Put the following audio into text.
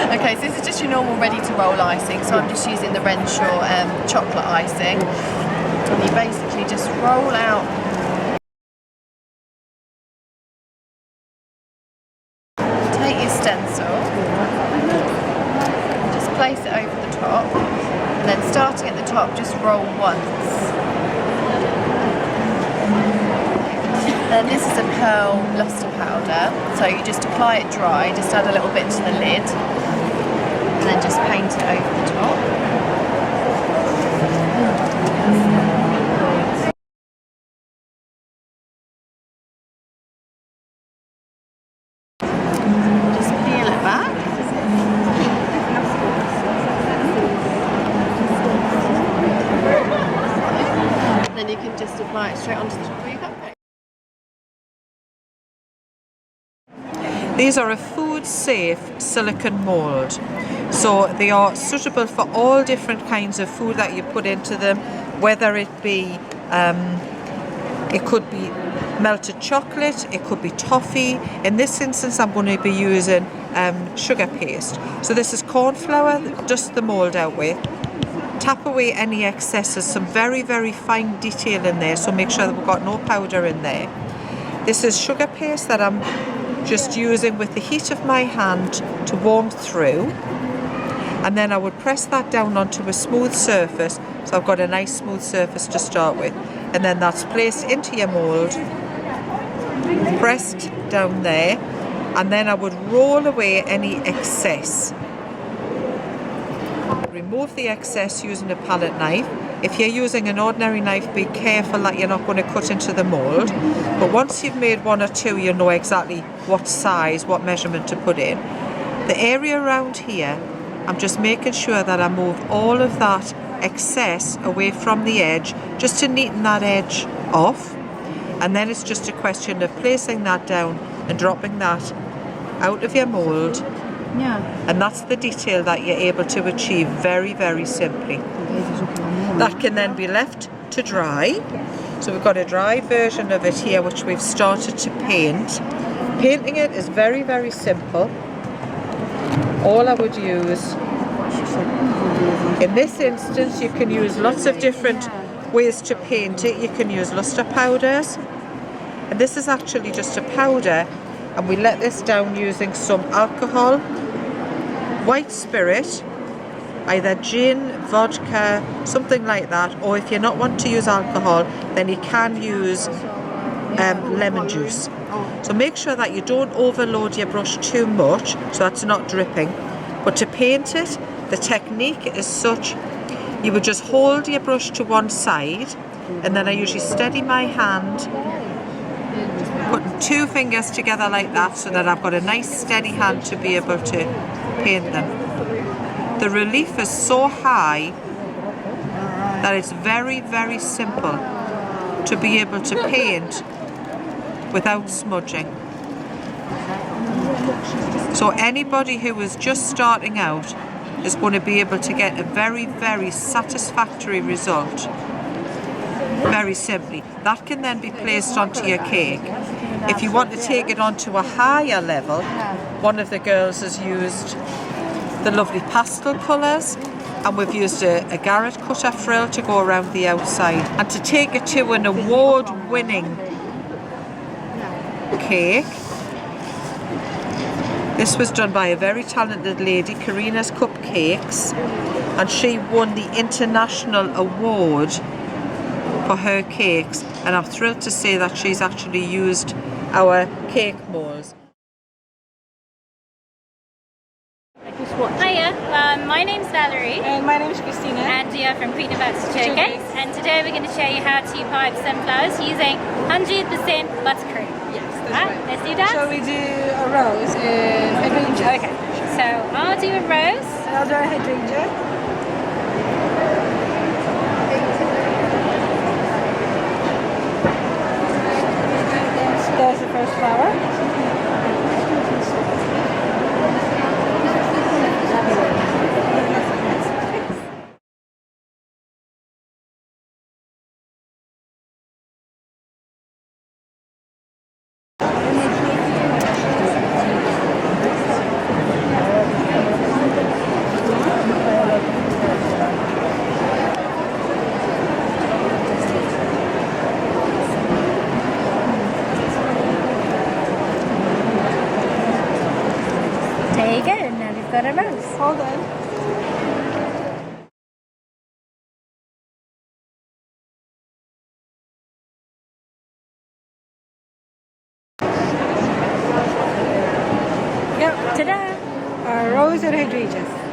Okay, so this is just your normal ready-to-roll icing, so I'm just using the Renshaw chocolate icing. And you basically just roll out your stencil, just place it over the top, and then starting at the top, just roll once. Then this is a pearl lustre powder, so you just apply it dry, just add a little bit to the lid, and then just paint it over the top. Then you can just apply it straight onto the top of your cupcake. These are a food-safe silicone mould, so they are suitable for all different kinds of food that you put into them, whether it be, it could be melted chocolate, it could be toffee. In this instance I'm going to be using sugar paste. So this is corn flour, dust the mould out with. Tap away any excesses, some very, very fine detail in there, so make sure that we've got no powder in there. This is sugar paste that I'm just using with the heat of my hand to warm through, and then I would press that down onto a smooth surface, so I've got a nice smooth surface to start with, and then that's placed into your mould, pressed down there, and then I would roll away any excess. Remove the excess using a palette knife. If you're using an ordinary knife, be careful that you're not going to cut into the mould. But once you've made one or two, you know exactly what size, what measurement to put in. The area around here, I'm just making sure that I move all of that excess away from the edge, just to neaten that edge off. And then it's just a question of placing that down and dropping that out of your mould. Yeah. And that's the detail that you're able to achieve very, very simply. That can then be left to dry. So we've got a dry version of it here, which we've started to paint. Painting it is very, very simple. All I would use, in this instance, you can use lots of different ways to paint it. You can use lustre powders. And this is actually just a powder, and we let this down using some alcohol, white spirit, either gin, vodka, something like that, or if you're not want to use alcohol, then you can use lemon juice. So make sure that you don't overload your brush too much, so that's not dripping. But to paint it, the technique is such, you would just hold your brush to one side, and then I usually steady my hand, putting two fingers together like that, so that I've got a nice steady hand to be able to paint them. The relief is so high that it's very, very simple to be able to paint without smudging. So anybody who is just starting out is going to be able to get a very, very satisfactory result. Very simply. That can then be placed onto your cake. If you want to take it onto a higher level, one of the girls has used the lovely pastel colours, and we've used a garret cutter frill to go around the outside. And to take it to an award-winning cake, this was done by a very talented lady, Karina's Cupcakes, and she won the international award for her cakes, and I'm thrilled to say that she's actually used our cake moulds. Hiya, my name's Valerie. And my name's Christina. And we are from Queen of ICHF Cake. And today we're going to show you how to pipe sunflowers using 100% buttercream. Yes, that's right. Let's do that. Shall we do a rose and hydrangea? Okay, so I'll do a rose. And I'll do a hydrangea. There's the first flower. you go. Now we've got a rose. Hold on. Ta-da! Rose and hydrangeas.